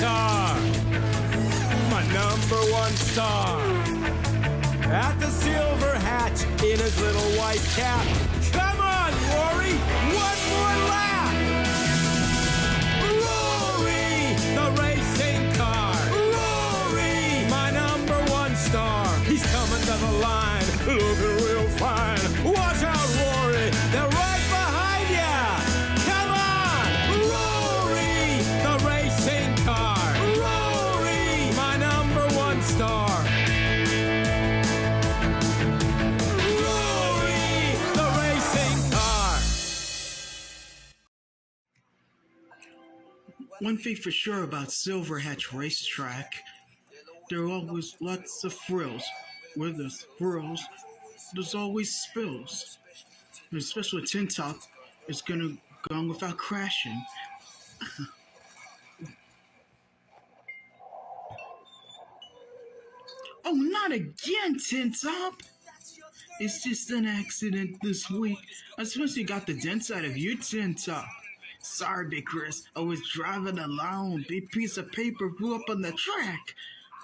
car. My number one star. At the silver hatch in his little white cap. Come on, Roary, one more lap. Roary, the racing car. Roary, my number one star. He's coming to the line, looking real fine. Watch out, Roary, they're right behind ya. Come on, Roary, the racing car. Roary, my number one star. One thing for sure about Silver Hatch Racetrack, there are always lots of thrills. Where there's thrills, there's always spills. And especially Tin Top is gonna go on without crashing. Oh, not again, Tin Top! It's just an accident this week. I suppose you got the dents out of you, Tin Top. Sorry, Big Chris. I was driving along. Big piece of paper flew up on the track,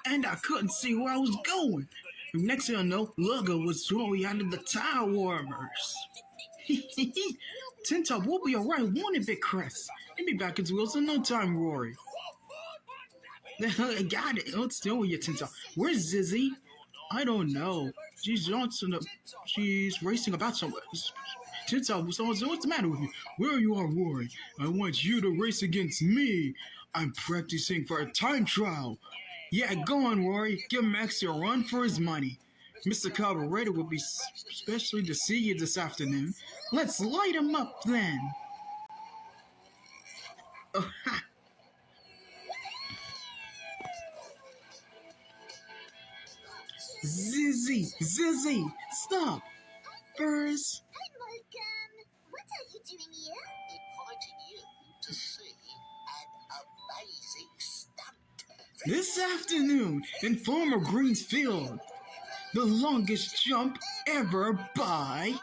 and I couldn't see where I was going. And next thing I know, Lugger was throwing out of the tire warmers. Tin Top, we'll be alright, won't it, Big Chris? He'll be back into wheels in no time, Roary. I got it. Let's deal with you, Tin Top. Where's Zizzy? I don't know. She's racing about somewhere. Tin Top, what's the matter with you? Where you are, Roary? I want you to race against me. I'm practicing for a time trial. Yeah, go on, Roary. Give Maxie a run for his money. Mr. Carburetor will be especially to see you this afternoon. Let's light him up then. Oh, ha. Zizzy, stop. First. Hey, Malcolm. What are you doing here? Inviting you to see an amazing stunt. This afternoon in Farmer Green's field, the longest jump ever by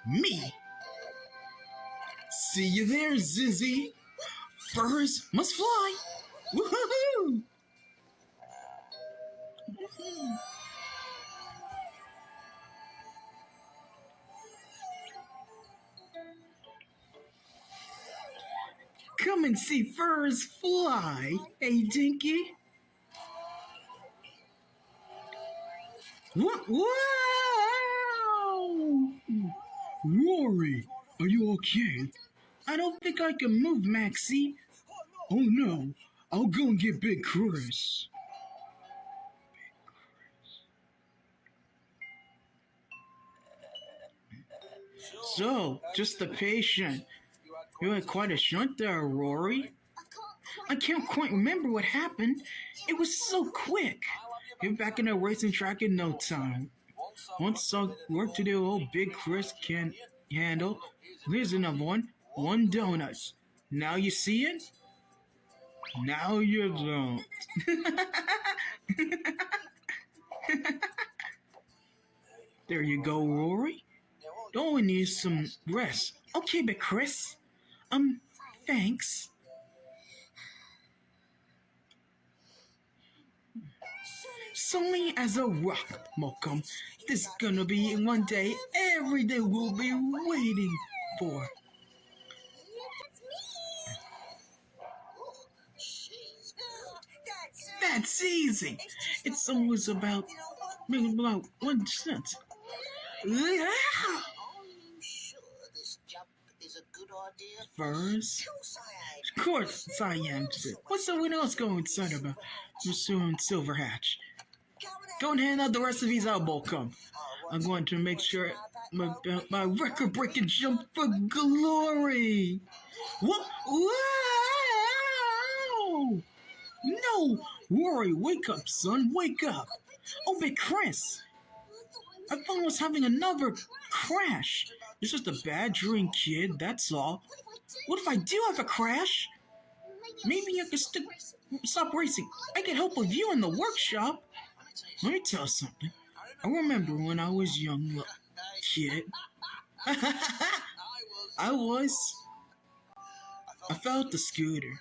me. See you there, Zizzy. Furs must fly. Woohoo! Come and see furs fly, hey Dinky? What? Wow! Roary, are you okay? I don't think I can move, Maxie. Oh no, I'll go and get Big Chris. So, just the patient. You had quite a shunt there, Roary. I can't quite remember what happened. It was so quick. You're back in the racing track in no time. Once I work to do old Big Chris can handle. Here's another one. 1 donut. Now you see it? Now you don't. There you go, Roary. Don't we need some rest? Okay, Big Chris. Thanks. Solid as a rock, Malcolm. This is gonna be one day every day we'll be waiting for. That's easy. It's always about 1 cent. Yeah. Furs? Of course I am. What's someone else going inside about pursuing Silver Hatch? Go and hand out the recipes out, Malcolm. I'm going to make sure my record-breaking jump for glory. What? Wow! No! Roary, wake up, son. Wake up. Oh, Big Chris. I thought I was having another crash. It's just a bad dream, kid, that's all. What if I do have a crash? Maybe I could stop racing. I could help with you in the workshop. Let me tell you something. I remember when I was young, kid. I felt the scooter.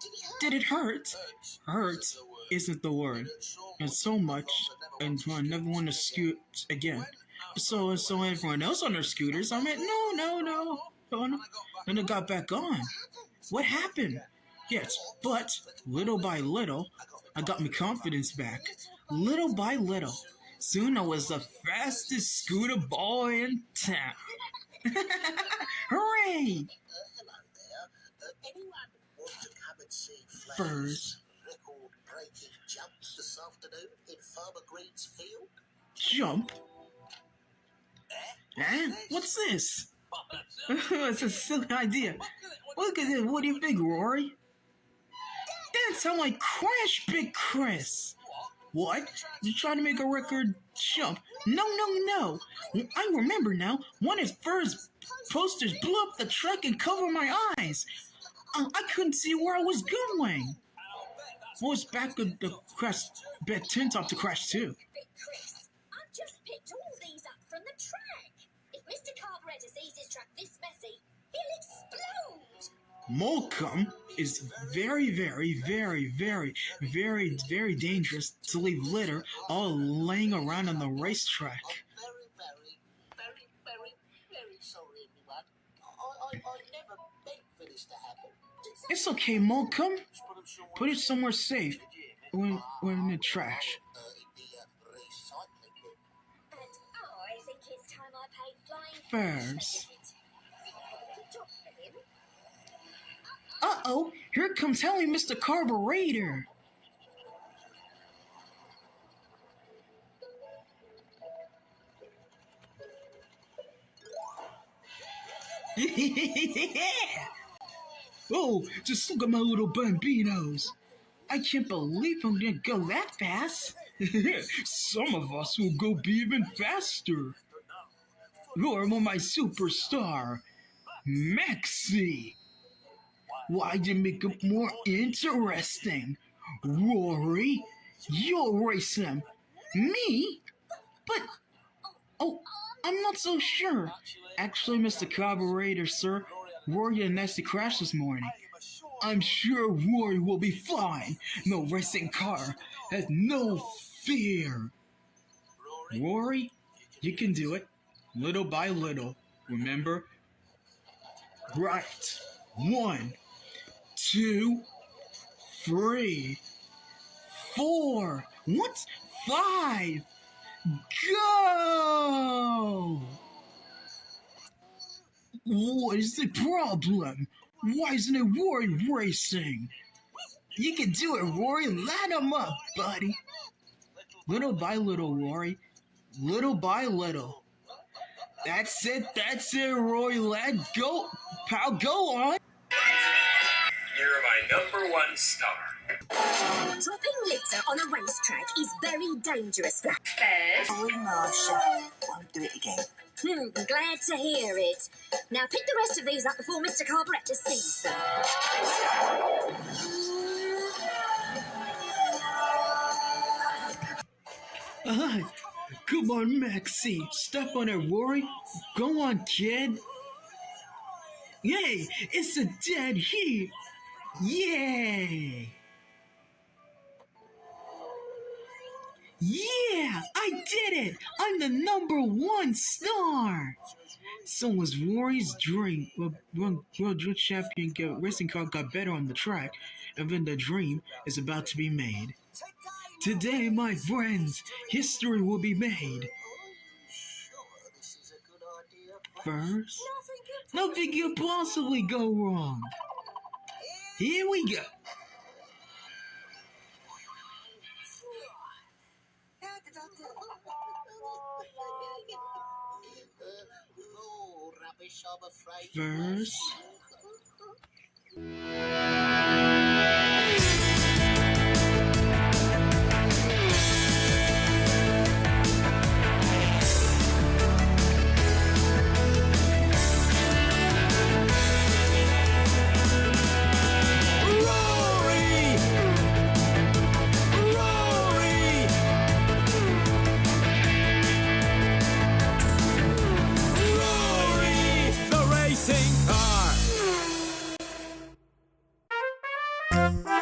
Did it hurt? Did it hurt? Hurt isn't the word. And so much, and I never want to scoot again. So everyone else on their scooters, I meant, no. And it got back on. What happened? Yes, but little by little, I got my confidence back. Little by little. Soon I was the fastest scooter boy in town. Hooray! Hello there. Anyone want to come and see Furs. record-breaking jumps this afternoon in Farmer Green's field? Jump? Eh? What's this? It's a silly idea. Look at this. What do you think, Rory? That sounds like Crash Big Chris. What? You trying to make a record jump? No. I remember now. One of his first posters blew up the truck and covered my eyes. I couldn't see where I was going. I was back at the crash, bet 10 top to crash too. Big Chris, I've just picked all these up from the track. If Mr. Carburetor sees his truck this messy, he'll explode. Molcom is very dangerous to leave litter all laying around on the racetrack. Very sorry, everyone. I never meant for this to happen. It's okay, Molcom. Put it somewhere safe. We're in the trash. In the recycling bin. And I think it's time I paid flying Furs. Job for him. Uh-oh, here comes Helly Mr. Carburetor. Yeah! Oh, just look at my little bambinos. I can't believe I'm gonna go that fast. Some of us will go be even faster. You're my superstar, Maxie. Why'd you make it more interesting? Rory, you'll race him. Me? But, oh, I'm not so sure. Actually, Mr. Carburetor, sir, Rory had a nasty crash this morning. I'm sure Rory will be fine. No racing car has no fear. Rory, you can do it. Little by little. Remember? Right. 1, 2, 3, 4. What's 5? Go! What is the problem? Why isn't it Rory racing? You can do it, Rory. Line him up, buddy. Little by little, Rory. Little by little. That's it, Rory. Let go. Pal, go on. You're my number one star. Dropping litter on a racetrack is very dangerous. Oh, Marsha. Won't do it again. Glad to hear it. Now pick the rest of these up before Mr. Carburetor sees them. Come on, Maxie. Step on it, Rory. Go on, kid. Yay! It's a dead heat. Yay! Yeah! I did it! I'm the number one star! So was Rory's dream. World Champion racing car got better on the track, and then the dream is about to be made. Today, my friends, history will be made. Sure, this is a good idea. First, nothing could possibly go wrong. Here we go. Oh, rubbish, I'm afraid. First, Roary! Roary! Roary! The racing car! Bye.